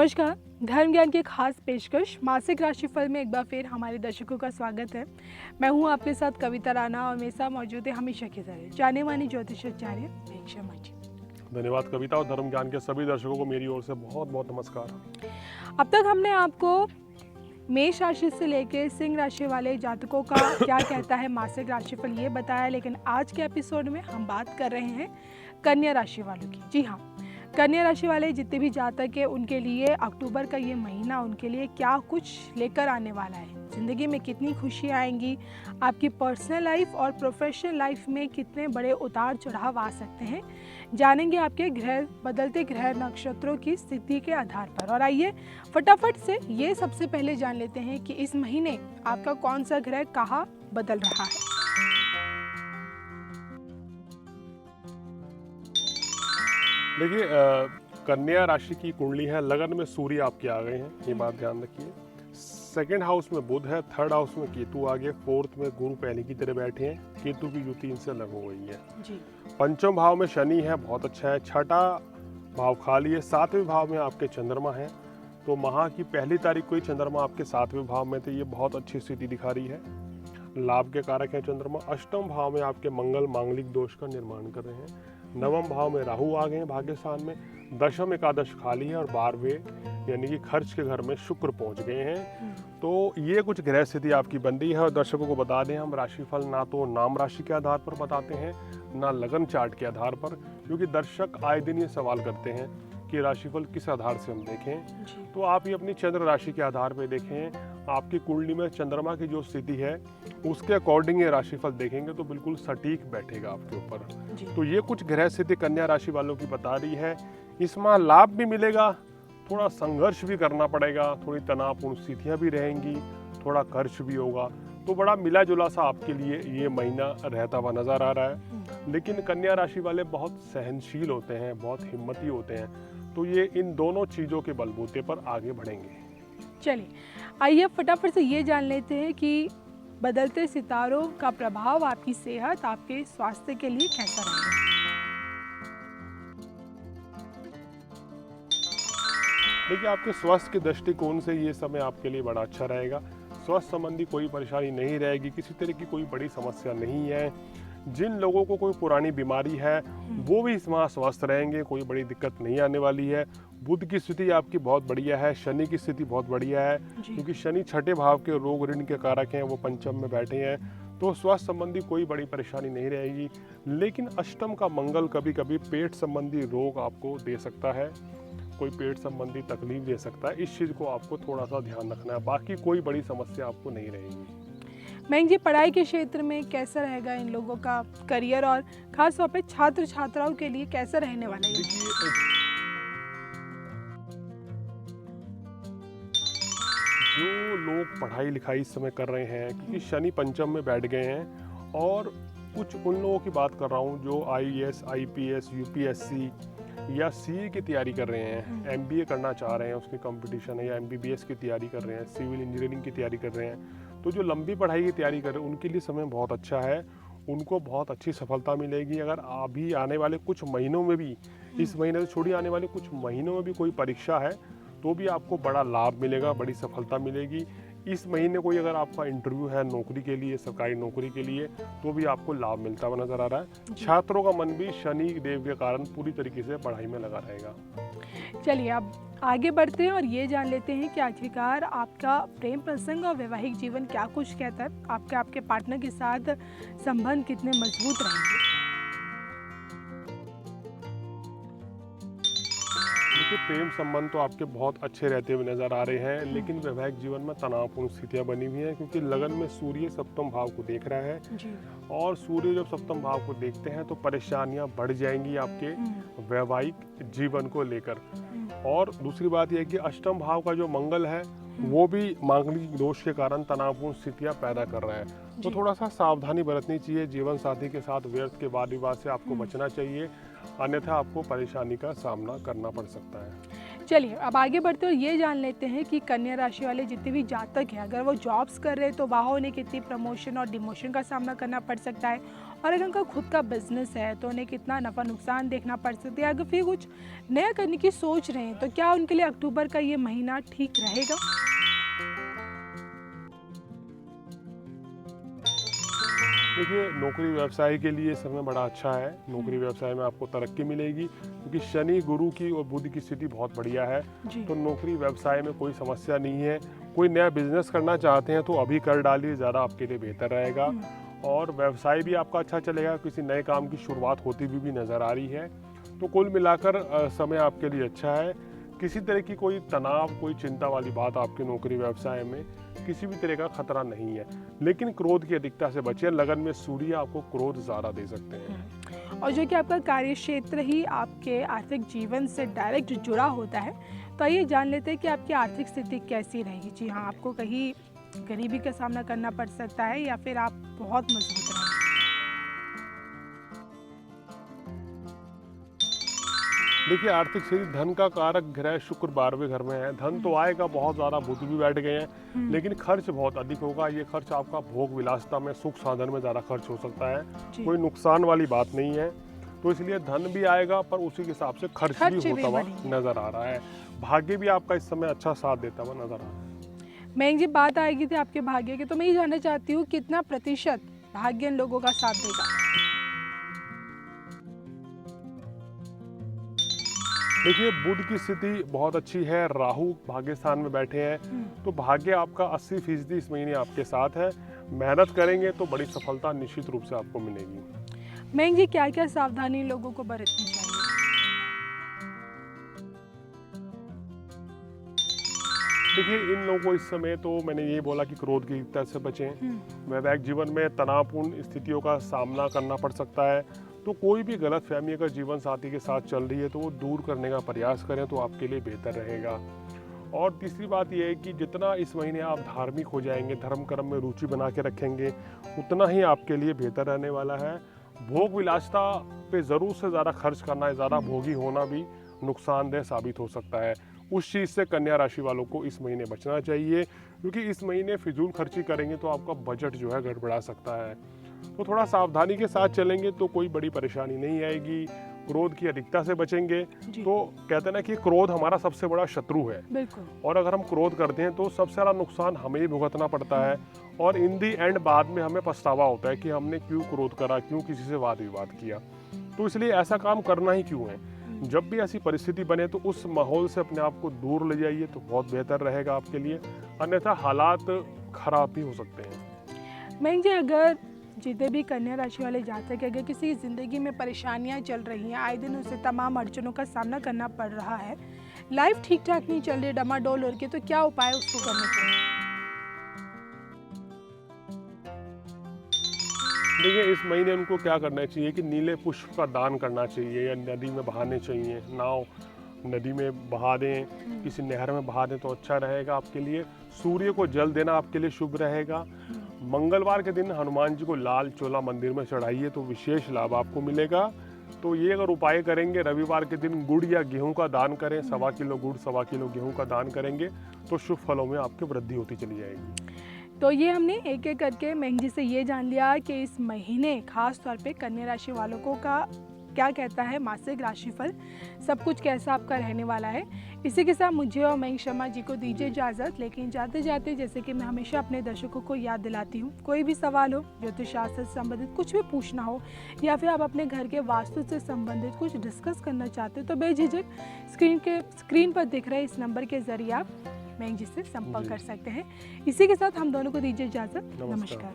नमस्कार। धर्म ज्ञान की खास पेशकश मासिक राशिफल में एक बार फिर हमारे दर्शकों का स्वागत है। मैं हूं आपके साथ कविता राणा और मेरे साथ मौजूद है हमेशा की तरह जाने मानी ज्योतिषाचार्य मेघ शर्मा जी। धन्यवाद कविता, और धर्म ज्ञान के सभी दर्शकों को मेरी ओर से बहुत बहुत नमस्कार। अब तक हमने आपको मेष राशि से लेकर सिंह राशि वाले जातकों का क्या कहता है मासिक राशिफल ये बताया, लेकिन आज के एपिसोड में हम बात कर रहे हैं कन्या राशि वालों की। जी हाँ, कन्या राशि वाले जितने भी जातक है उनके लिए अक्टूबर का ये महीना उनके लिए क्या कुछ लेकर आने वाला है, ज़िंदगी में कितनी खुशियाँ आएंगी, आपकी पर्सनल लाइफ और प्रोफेशनल लाइफ में कितने बड़े उतार चढ़ाव आ सकते हैं, जानेंगे आपके ग्रह बदलते ग्रह नक्षत्रों की स्थिति के आधार पर। और आइए फटाफट से ये सबसे पहले जान लेते हैं कि इस महीने आपका कौन सा ग्रह कहाँ बदल रहा है। देखिए, कन्या राशि की कुंडली है, लगन में सूर्य आपके आ गए हैं, ये बात ध्यान रखिए। सेकंड हाउस में बुध है, थर्ड हाउस में केतु आ गए, फोर्थ में गुरु पहले की तरह बैठे हैं, केतु की युति इनसे लग हो गई है जी। पंचम भाव में शनि है, बहुत अच्छा है। छठा भाव खाली है। सातवें भाव में आपके चंद्रमा है, तो माह की पहली तारीख को ही चंद्रमा आपके सातवें भाव में थे, ये बहुत अच्छी स्थिति दिखा रही है। लाभ के कारक है चंद्रमा। अष्टम भाव में आपके मंगल मांगलिक दोष का निर्माण कर रहे हैं। नवम भाव में राहु आ गए हैं भाग्य स्थान में। दशम एकादश खाली है, और 12वें यानी कि खर्च के घर में शुक्र पहुंच गए हैं। तो ये कुछ ग्रह स्थिति आपकी बन रही है। और दर्शकों को बता दें, हम राशिफल ना तो नाम राशि के आधार पर बताते हैं, ना लगन चार्ट के आधार पर, क्योंकि दर्शक आए दिन ये सवाल करते हैं कि राशिफल किस आधार से हम देखें। तो आप ये अपनी चंद्र राशि के आधार पर देखें, आपकी कुंडली में चंद्रमा की जो स्थिति है उसके अकॉर्डिंग ये राशिफल देखेंगे तो बिल्कुल सटीक बैठेगा आपके ऊपर। तो ये कुछ ग्रह स्थिति कन्या राशि वालों की बता रही है। इस माह लाभ भी मिलेगा, थोड़ा संघर्ष भी करना पड़ेगा, थोड़ी तनावपूर्ण स्थितियाँ भी रहेंगी, थोड़ा खर्च भी होगा, तो बड़ा मिला जुला सा आपके लिए ये महीना रहता हुआ नजर आ रहा है। लेकिन कन्या राशि वाले बहुत सहनशील होते हैं, बहुत हिम्मती होते हैं, तो ये इन दोनों चीज़ों के बलबूते पर आगे बढ़ेंगे। चलिए आइए फटाफट से ये जान लेते हैं कि बदलते सितारों का प्रभाव आपकी सेहत, आपके स्वास्थ्य के लिए कैसा रहेगा। देखिए, आपके स्वास्थ्य के दृष्टिकोण से ये समय आपके लिए बड़ा अच्छा रहेगा। स्वास्थ्य संबंधी कोई परेशानी नहीं रहेगी, किसी तरह की कोई बड़ी समस्या नहीं है। जिन लोगों को कोई पुरानी बीमारी है वो भी इस माह स्वस्थ रहेंगे, कोई बड़ी दिक्कत नहीं आने वाली है। बुध की स्थिति आपकी बहुत बढ़िया है, शनि की स्थिति बहुत बढ़िया है, क्योंकि शनि छठे भाव के रोग ऋण के कारक हैं, वो पंचम में बैठे हैं, तो स्वास्थ्य संबंधी कोई बड़ी परेशानी नहीं रहेगी। लेकिन अष्टम का मंगल कभी कभी पेट संबंधी रोग आपको दे सकता है, कोई पेट संबंधी तकलीफ दे सकता है, इस चीज़ को आपको थोड़ा सा ध्यान रखना है। बाकी कोई बड़ी समस्या आपको नहीं रहेगी। मैं जी, पढ़ाई के क्षेत्र में कैसा रहेगा इन लोगों का करियर, और खास तौर पे छात्र छात्राओं के लिए कैसा रहने वाला है? जो लोग पढ़ाई लिखाई इस समय कर रहे हैं, क्योंकि शनि पंचम में बैठ गए हैं, और कुछ उन लोगों की बात कर रहा हूँ जो IAS, IPS, UPSC या CA की तैयारी कर रहे हैं, MBA करना चाह रहे हैं, उसकी कंपटीशन है, या MBBS की तैयारी कर रहे हैं, सिविल इंजीनियरिंग की तैयारी कर रहे हैं, तो जो लंबी पढ़ाई की तैयारी कर रहे हैं उनके लिए समय बहुत अच्छा है, उनको बहुत अच्छी सफलता मिलेगी। अगर अभी आने वाले कुछ महीनों में भी, इस महीने से छोड़ी आने वाले कुछ महीनों में भी कोई परीक्षा है तो भी आपको बड़ा लाभ मिलेगा, बड़ी सफलता मिलेगी। इस महीने कोई अगर आपका इंटरव्यू है नौकरी के लिए, सरकारी नौकरी के लिए, तो भी आपको लाभ मिलता हुआ नजर आ रहा है। छात्रों का मन भी शनि देव के कारण पूरी तरीके से पढ़ाई में लगा रहेगा। चलिए अब आगे बढ़ते हैं और ये जान लेते हैं कि आखिरकार आपका प्रेम प्रसंग और वैवाहिक जीवन क्या कुछ कहता है, आपके पार्टनर के साथ संबंध कितने मजबूत रहेंगे। देखिए, प्रेम संबंध तो आपके बहुत अच्छे रहते हुए नजर आ रहे हैं, लेकिन वैवाहिक जीवन में तनावपूर्ण स्थितियां बनी हुई हैं, क्योंकि लगन में सूर्य सप्तम भाव को देख रहा है जी। और सूर्य जब सप्तम भाव को देखते हैं तो परेशानियां बढ़ जाएंगी आपके वैवाहिक जीवन को लेकर। और दूसरी बात यह है कि अष्टम भाव का जो मंगल है वो भी मांगलिक दोष के कारण तनावपूर्ण स्थितियां पैदा कर रहा है, तो थोड़ा सा सावधानी बरतनी चाहिए। जीवन साथी के साथ व्यर्थ के वाद विवाद से आपको बचना चाहिए, अन्यथा आपको परेशानी का सामना करना पड़ सकता है। चलिए अब आगे बढ़ते हुए ये जान लेते हैं कि कन्या राशि वाले जितने भी जातक हैं, अगर वो जॉब्स कर रहे हैं तो वहाँ उन्हें कितनी प्रमोशन और डिमोशन का सामना करना पड़ सकता है, और अगर उनका खुद का बिजनेस है तो उन्हें कितना नफ़ा नुकसान देखना पड़ सकता है। अगर फिर कुछ नया करने की सोच रहे हैं तो क्या उनके लिए अक्टूबर का ये महीना ठीक रहेगा? देखिए, नौकरी व्यवसाय के लिए समय बड़ा अच्छा है। नौकरी व्यवसाय में आपको तरक्की मिलेगी क्योंकि शनि, गुरु की और बुध की स्थिति बहुत बढ़िया है। जी। तो नौकरी व्यवसाय में कोई समस्या नहीं है। कोई नया बिजनेस करना चाहते हैं तो अभी कर डालिए, ज़्यादा आपके लिए बेहतर रहेगा। और व्यवसाय भी आपका अच्छा चलेगा, किसी नए काम की शुरुआत होती हुई भी नज़र आ रही है। तो कुल मिलाकर समय आपके लिए अच्छा है। किसी तरह की कोई तनाव, कोई चिंता वाली बात आपके नौकरी व्यवसाय में किसी भी तरह का खतरा नहीं है। लेकिन क्रोध की अधिकता से बचें। लगन में सूर्य आपको क्रोध ज़्यादा दे सकते हैं। और जो कि आपका कार्य क्षेत्र ही आपके आर्थिक जीवन से डायरेक्ट जुड़ा होता है, तो आइए जान लेते हैं कि आपकी आर्थिक स्थिति कैसी रहेगी। जी हाँ, आपको कहीं गरीबी का सामना करना पड़ सकता है या फिर आप बहुत मजबूत रहेंगे। देखिए, आर्थिक स्थिति, धन का कारक ग्रह शुक्र 12वें घर में है। धन तो आएगा बहुत ज़्यादा, बुध भी बैठ गए हैं, लेकिन खर्च बहुत अधिक होगा। ये खर्च आपका भोग विलासिता में, सुख साधन में ज़्यादा खर्च हो सकता है। कोई नुकसान वाली बात नहीं है। तो इसलिए धन भी आएगा पर उसी के हिसाब से खर्च भी होता हुआ नजर आ रहा है। भाग्य भी आपका इस समय अच्छा साथ देता हुआ नजर आ रहा है। मैं जी बात आएगी थी आपके भाग्य की, तो मैं ये जानना चाहती हूँ कितना प्रतिशत भाग्य इन लोगों का साथ देगा? देखिए, बुध की स्थिति बहुत अच्छी है, राहु भाग्य स्थान में बैठे हैं, तो भाग्य आपका 80% इस महीने आपके साथ है। मेहनत करेंगे तो बड़ी सफलता निश्चित रूप से आपको मिलेगी। मैं जी क्या क्या सावधानी लोगों को बरतनी चाहिए? देखिए, इन लोगों को इस समय तो मैंने ये बोला कि क्रोध की अधिकता से बचें। वैवाहिक जीवन में तनावपूर्ण स्थितियों का सामना करना पड़ सकता है। तो कोई भी गलत फहमी अगर जीवन साथी के साथ चल रही है तो वो दूर करने का प्रयास करें तो आपके लिए बेहतर रहेगा। और तीसरी बात यह है कि जितना इस महीने आप धार्मिक हो जाएंगे, धर्म कर्म में रुचि बना के रखेंगे, उतना ही आपके लिए बेहतर रहने वाला है। भोग विलासिता पे ज़रूर से ज़्यादा खर्च करना है, ज़्यादा भोगी होना भी नुकसानदेह साबित हो सकता है। उस चीज़ से कन्या राशि वालों को इस महीने बचना चाहिए, क्योंकि इस महीने फिजूल खर्ची करेंगे तो आपका बजट जो है गड़बड़ा सकता है। तो थोड़ा सावधानी के साथ चलेंगे तो कोई बड़ी परेशानी नहीं आएगी। क्रोध की अधिकता से बचेंगे। तो कहते हैं ना कि क्रोध हमारा सबसे बड़ा शत्रु है। बिल्कुल। और अगर हम क्रोध करते हैं तो सबसे ज़्यादा नुकसान हमें ही भुगतना पड़ता है। और इन दी एंड बाद में हमें पछतावा होता है कि हमने क्यों क्रोध करा, क्यों किसी से वाद विवाद किया। तो इसलिए ऐसा काम करना ही क्यों है। जब भी ऐसी परिस्थिति बने तो उस माहौल से अपने आप को दूर ले जाइए तो बहुत बेहतर रहेगा आपके लिए, अन्यथा हालात खराब भी हो सकते हैं। मैं जी अगर जितने भी कन्या राशि वाले जातक अगर किसी की ज़िंदगी में परेशानियां चल रही हैं, आए दिन उसे तमाम अड़चनों का सामना करना पड़ रहा है, लाइफ ठीक ठाक नहीं चल रही, डमाडोल हो रही, तो क्या उपाय उसको करने चाहिए? देखिए, इस महीने उनको क्या करना चाहिए कि नीले पुष्प का दान करना चाहिए या नदी में बहाने चाहिए। नाव नदी में बहा दें, किसी नहर में बहा दें तो अच्छा रहेगा आपके लिए। सूर्य को जल देना आपके लिए शुभ रहेगा। मंगलवार के दिन हनुमान जी को लाल चोला मंदिर में चढ़ाइए तो विशेष लाभ आपको मिलेगा। तो ये अगर उपाय करेंगे, रविवार के दिन गुड़ या गेहूं का दान करें, 1.25 किलो गुड़ 1.25 किलो गेहूं का दान करेंगे तो शुभ फलों में आपकी वृद्धि होती चली जाएगी। तो ये हमने एक एक करके मैंग जी से ये जान लिया कि इस महीने खास तौर पे कन्या राशि वालों को का क्या कहता है मासिक राशिफल, सब कुछ कैसा आपका रहने वाला है। इसी के साथ मुझे और मयंक शर्मा जी को दीजिए इजाज़त। लेकिन जाते जाते जैसे कि मैं हमेशा अपने दर्शकों को याद दिलाती हूँ, कोई भी सवाल हो, ज्योतिष शास्त्र से संबंधित कुछ भी पूछना हो या फिर आप अपने घर के वास्तु से संबंधित कुछ डिस्कस करना चाहते हो तो बेझिझक स्क्रीन पर दिख रहे इस नंबर के जरिए आप मयंक जी से संपर्क कर सकते हैं। इसी के साथ हम दोनों को दीजिए इजाज़त। नमस्कार।